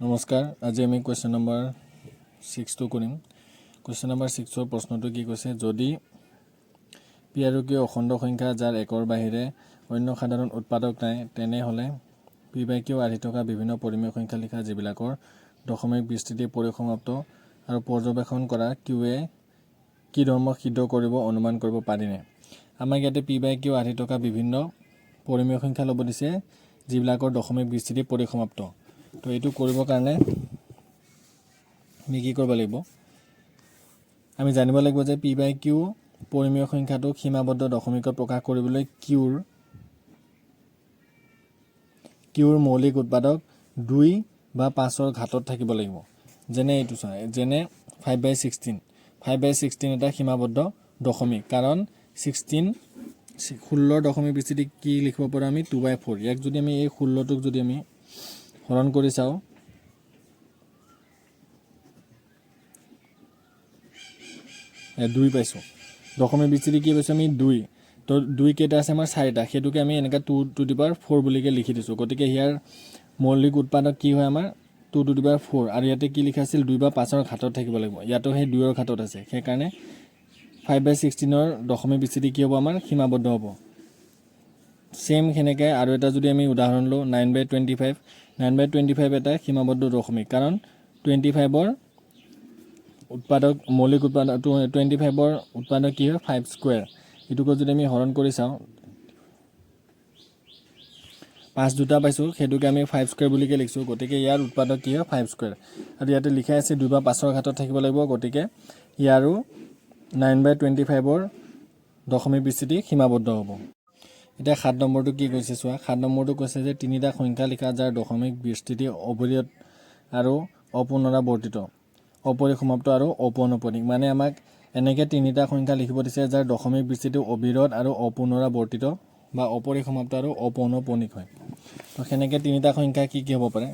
নমস্কাৰ আজি আমি কোৱেশ্চন নম্বৰ 6 টো কৰিম কোৱেশ্চন নম্বৰ 6 ৰ প্ৰশ্নটো কি কৈছে যদি পি আৰু কিউ অখণ্ড সংখ্যা যাৰ একৰ বাহিৰে অন্য সাধাৰণ উৎপাদক নাই তেনেহলে পি বাই কিউ আহি থকা বিভিন্ন পৰিমেয় সংখ্যা লিখা যিবিলাকৰ দশমিক বিস্তৃতি পৰিসমাপ্ত আৰু পৰ্যবেক্ষণ কৰা কিউৱে কি ধৰ্ম সিদ্ধ কৰিব অনুমান কৰিব পাৰিনে আমাক ইয়াতে পি বাই কিউ আহি থকা বিভিন্ন পৰিমেয় সংখ্যা ল'ব দিছে যিবিলাকৰ দশমিক বিস্তৃতি পৰিসমাপ্ত তো এইটো কৰিব কাৰণে আমি কি কৰিব লাগিব আমি জানিব লাগিব যে পি বাই কিউ পৰিমেয় সংখ্যাটো সীমাবদ্ধ দশমিকত প্ৰকাশ কৰিবলৈ কিউৰ মৌলিক উৎপাদক 2 বা 5ৰ ঘাতত থাকিব লাগিব যেনে এইটো চাই যেনে 5/16 5/16 এটা সীমাবদ্ধ দশমিক কাৰণ 16 দশমিক বিস্তৃতি কি লিখিব পাৰো আমি 2/4 ইয়াক যদি আমি এই 16 টোক যদি আমি হৰণ কৰি চাও 2 পাইছো দশমিক বিস্তৃতি কি পাইছো আমি 2 তো 2 কেটা আছে আমাৰ 4টা হেতুকে আমি এনেকা 2 টু দি পাৱাৰ 4 বুলিকে লিখি দিছো গতিকে হিয়াৰ মৌলিক উৎপাদক কি হয় আমাৰ 2 টু দি পাৱাৰ 4 আৰু ইয়াতে কি লিখা আছিল 2 বা 5ৰ ঘাতত থাকিব লাগিব ইয়াতো সেই 2ৰ ঘাতত আছে সেই কাৰণে 5/16 ৰ দশমিক বিস্তৃতি কি হ'ব আমাৰ সীমাবদ্ধ হ'ব সেম হেনেকে আৰু এটা যদি আমি উদাহৰণ লও 9/25 9/25 এটা সীমাবদ্ধ দশমিক কাৰণ 25 ৰ উৎপাদক মৌলিক উৎপাদক 25 ৰ উৎপাদক কি হয় 5 স্কয়াৰ এটুকো যদি আমি হৰণ কৰি চাও 5 দুটা পাইছো হেতুকে আমি 5 স্কয়াৰ বুলিকে লিখছো গতিকে ইয়াৰ উৎপাদক কি হয় 5 স্কয়াৰ আৰু ইয়াতে লিখা আছে 2 বা 5ৰ ঘাতত থাকিব লাগিব গতিকে ইয়াৰো 9/25 ৰ দশমিক বিস্তৃতি সীমাবদ্ধ হ'ব এটা 7 নম্বৰটো কি কৈছে চোৱা 7 নম্বৰটো কৈছে যে তিনিটা সংখ্যা লিখা যাৰ দশমিক বিস্তৃতি অবিৰত আৰু অপুনৰাবৰ্তিত অপৰিসমাপ্ত আৰু অপৌনঃপুনিক মানে আমাক এনেকে তিনিটা সংখ্যা লিখিব দিছে যাৰ দশমিক বিস্তৃতি অবিৰত আৰু অপুনৰাবৰ্তিত বা অপৰিসমাপ্ত আৰু অপৌনঃপুনিক হয় তো হেনেকে তিনিটা সংখ্যা কি কি হ'ব পাৰে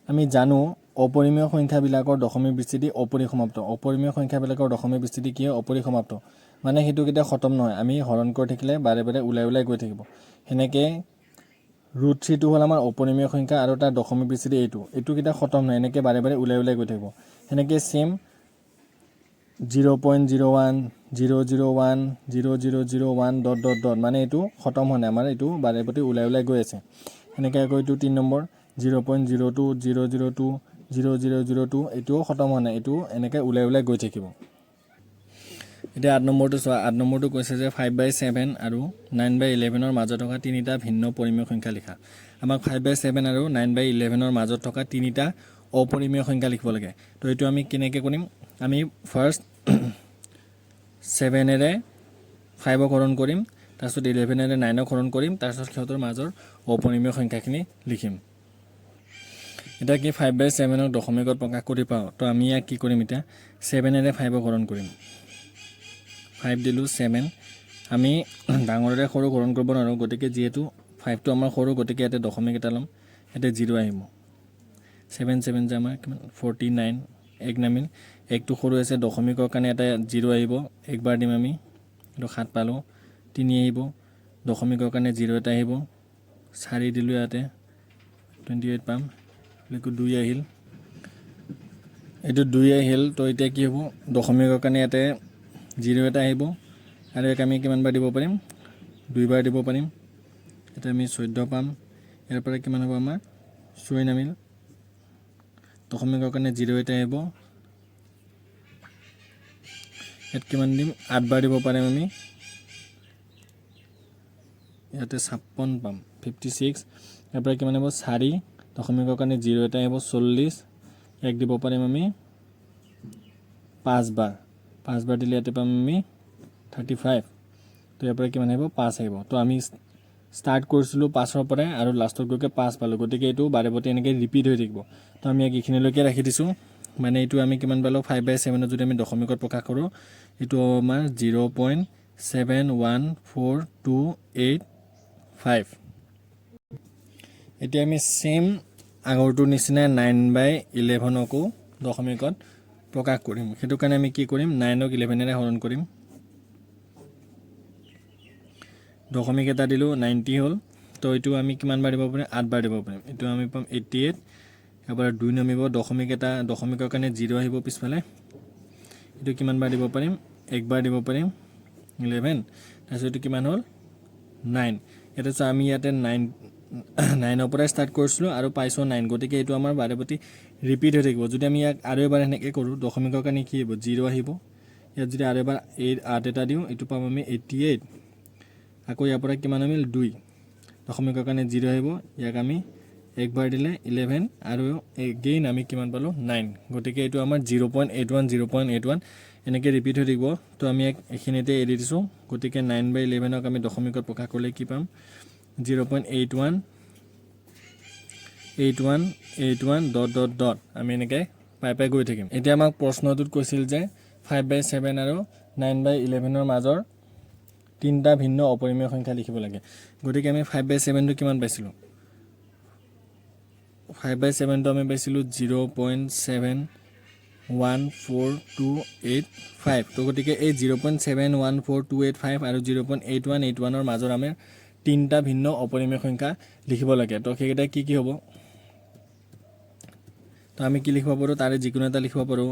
আমি জানো অপৰিমেয় সংখ্যাবিলাকৰ দশমিক বিস্তৃতি অপৰিসমাপ্ত অপৰিমেয় সংখ্যাবিলাকৰ দশমিক বিস্তৃতি কি হয় অপৰিসমাপ্ত মানে হেতু কেতিয়া খতম নহয় আমি হৰণ কৰি থাকিলে বাৰে বাৰে ওলাই গৈ থাকিব হেনেকে √3 টো হল আমাৰ অপৰিমেয় সংখ্যা আৰু তাৰ দশমিক বিস্তৃতি এইটো কেতিয়া খতম নহয় এনেকে বাৰে বাৰে ওলাই গৈ থাকিব হেনেকে সেম 0.01 001 0001 ... মানে এইটো খতম হয় না আমাৰ এইটো বাৰে বাৰে ওলাই গৈ আছে হেনেকে আকৌ এইটো 3 নম্বৰ 0.02 002 0002 এইটোও খতম হয় না এইটো এনেকে ওলাই গৈ থাকিব এতিয়া 8 নম্বৰটো চোৱা 8 নম্বৰটো কৈছে যে 5/7 আৰু 9/11 ৰ মাজত থকা তিনিটা ভিন্ন পৰিমেয় সংখ্যা লিখা আমাক 5/7 আৰু 9/11 ৰ মাজত থকা তিনিটা অপৰিমেয় সংখ্যা লিখিব লাগে তো এইটো আমি কেনেকৈ কৰিম আমি ফাৰ্স্ট 7 এৰে 5 ক হৰণ কৰিম তাৰপিছত 11 এৰে 9 ক হৰণ কৰিম তাৰপিছত সিহঁতৰ মাজৰ অপৰিমেয় সংখ্যাখিনি লিখিম এটা কি 5/7 ক দশমিকত প্ৰকাশ কৰি পাও তো আমি ইয়াক কি কৰিম এটা 7 এৰে 5 ক হৰণ কৰিম 5 দিলু 7 আমি ডাঙৰৰে সৰু হৰণ কৰিব নোৱাৰো গতিকে যেহেতু 5 টো আমাৰ সৰু গতিকে এতে দশমিক এটা লম এতে 0 আহিব 7 7 যে আমাৰ 49 এক নামিল একটো সৰু আছে দশমিকৰ কাৰণে এটা 0 আহিব একবাৰ দিম আমি এটো 7 পালো 3 আহিব দশমিকৰ কাৰণে 0 এটা আহিব 4 দিলু ইয়াতে 28 পাম লিখো 2 আহিল এটো 2 আহিল তো এতিয়া কি হ'ব দশমিকৰ কাৰণে ইয়াতে 0 এটা আহিব আৰু এক আমি কিমান বাৰ দিব পাৰিম 2 বাৰ দিব পাৰিম এটা আমি 14 পাম ইয়াৰ পৰা কিমান হ'ব আমাৰ 6 নামিল দশমিকৰ কাৰণে 0 এটা আহিব এত কিমান দিম 8 বাৰ দিব পাৰিম আমি ইয়াতে 56 পাম 56 ইয়াৰ পৰা কিমান হ'ব 4 দশমিকৰ কাৰণে 0 এটা আহিব 40 এক দিব পাৰিম আমি 5 বাৰ দিলে ইয়াতে পাম আমি 35 তো ইয়াৰ পৰা কিমান আহিব 5 আহিব তো আমি স্টাৰ্ট কৰিছিলো 5 ৰ পৰা আৰু লাষ্টত গৈকে 5 পালো গতিকে এইটো বাৰে বাৰে এনেকৈ ৰিপিট হৈ থাকিব তো আমি ইয়াক এইখিনিলৈকে ৰাখি দিছো মানে এইটো আমি কিমান পালো 5/7 যদি আমি দশমিকত প্ৰকাশ কৰো এইটো আমাৰ 0.714285 এতিয়া আমি সেম আগৰটো নিচিনা 9/11 কো দশমিকত প্ৰকাশ কৰিম হেতু কাৰণে আমি কি কৰিম 9 ক 11 এৰে হৰণ কৰিম দশমিক এটা দিলু 90 হল তো এইটো আমি কিমান বাৰ দিব পাৰিম 8 বাৰ দিব পাৰিম এইটো আমি পাম 88 এবাৰ 2 নামিব দশমিক এটা দশমিকৰ কাৰণে 0 আহিব পিছফালে এইটো কিমান বাৰ দিব পাৰিম একবাৰ দিব পাৰিম 11 তাৰপিছত এইটো কিমান হ'ল 9 এটা তো আমি ইয়াতে 9 পৰা স্টাৰ্ট কৰিছিলো আৰু পাইছো 9 গতিকে এইটো আমাৰ বাৰে প্ৰতি ৰিপিট হৈ থাকিব যদি আমি ইয়াক আৰু এবাৰ এনেকৈ কৰো দশমিকৰ কাৰণে কি হ'ব 0 আহিব ইয়াত যদি আৰু এবাৰ 8 এটা দিও এইটো পাম আমি 88 আকৌ ইয়াৰ পৰা কিমান আমিল 2 দশমিকৰ কাৰণে 0 আহিব ইয়াক আমি একবাৰ দিলে 11 আৰু এগেইন আমি কিমান পালো 9 গতিকে এইটো আমাৰ 0.81 এনেকৈ ৰিপিট হৈ থাকিব তো আমি এখিনিতে এৰি দিছো গতিকে 9/11 ক আমি দশমিকত প্ৰকাশ কৰিলে কি পাম 0.81 আমি এনেকৈ পাই গৈ থাকিম এতিয়া আমাক প্ৰশ্নটোত কৈছিল যে 5/7 আৰু 9/11 ৰ মাজৰ তিনটা ভিন্ন অপৰিমেয় সংখ্যা লিখিব লাগে গতিকে আমি 5/7 টো কিমান পাইছিলো 5/7 টো আমি পাইছিলো 0.714285 তো গতিকে এই 0.714285 আৰু 0.8181 ৰ মাজৰ আমি তিনটা ভিন্ন অপৰিমেয় সংখ্যা লিখিব লাগে তো সেইকেইটা কি হ'ব তো আমি কি লিখিব পাৰো তাৰে যিকোনো এটা লিখিব পাৰো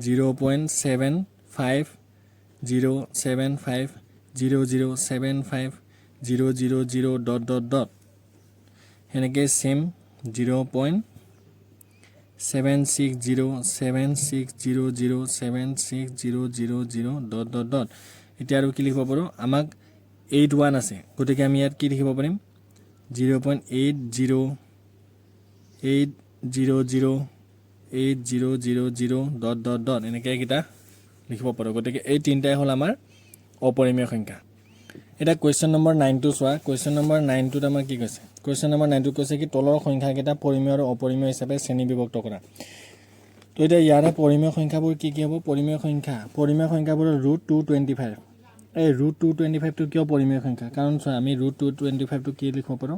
0.7500750075 এনেকৈ সেম 0.760760076000 এতিয়া আৰু কি লিখিব পাৰো আমাক 81 আছে গতিকে আমি ইয়াত কি লিখিব পাৰিম 0.808000 এনেকৈ কিটা লিখিব পাৰো গতিকে এই তিনটাই হল আমাৰ অপৰিমেয় সংখ্যা এটা কোৱেশ্চন নম্বৰ 9 টো চোৱা কোৱেশ্চন নম্বৰ 9 টোত আমাৰ কি কৈছে কোৱেশ্চন নম্বৰ 9 টো কৈছে কি তলৰ সংখ্যাকেইটা পৰিমেয় আৰু অপৰিমেয় হিচাপে শ্ৰেণীবিভক্ত কৰা তো এটা ইয়াৰে পৰিমেয় সংখ্যাবোৰ কি হ'ব পৰিমেয় সংখ্যাবোৰ √225 এই √225 টো কিয় পৰিমেয় সংখ্যা কাৰণ চোৱা আমি √225 টো কি লিখিব পাৰো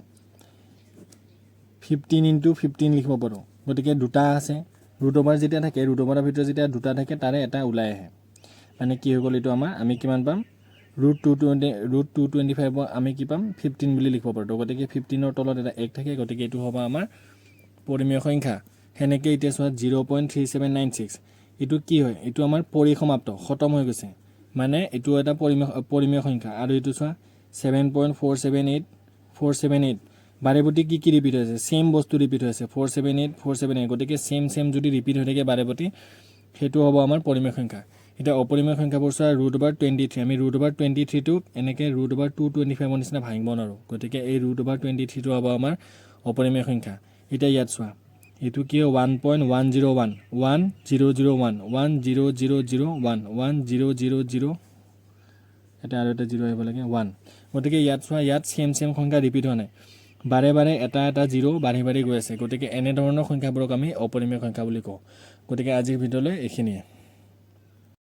15 * 15 লিখিব পাৰো গতিকে দুটা আছে √over যেতিয়া থাকে √over ভিতৰত যেতিয়া দুটা থাকে তাৰে এটা ওলাই আহে মানে কি হৈ গল এটো আমাৰ আমি কিমান পাম √225 আমি কি পাম 15 বুলি লিখিব পাৰো গতিকে 15 ৰ তলত এটা 1 থাকে গতিকে এটো হ'ব আমাৰ পৰিমেয় সংখ্যা হেনেকে এতিয়া চোৱা 0.3796 এটো কি হয় এটো আমাৰ পৰিসমাপ্ত খতম হৈ গৈছে মানে এটো এটা পৰিমেয় সংখ্যা আৰু এটো চোৱা 7.478478 বাৰেপতি কি ৰিপিট হৈছে সেম বস্তু ৰিপিট হৈছে 478478 গতিকে সেম যদি ৰিপিট হৈ থাকে বাৰেপতি হেতু হ'ব আমাৰ পৰিমেয় সংখ্যা এটা অপৰিমেয় সংখ্যাবোৰ চোৱা √23 আমি √23 টো এনেকে √225 ৰ নিচিনা ভাঙিব নোৱাৰো গতিকে এই √23 টো হ'ব আমাৰ অপৰিমেয় সংখ্যা এটা ইয়াত চোৱা এটো কি 1.101 1001 1000 এটা আৰু এটা 0 আহিব লাগে 1 গতিকে ইয়াত চোৱা ইয়াত সেম সংখ্যা ৰিপিট হোৱা নাই বাৰে এটা 0 বাঢ়ি গৈ আছে গতিকে এনে ধৰণৰ সংখ্যাবোৰক আমি অপৰিমেয় সংখ্যা বুলি কওঁ গতিকে আজিৰ ভিডিঅ'লৈ এইখিনিয়ে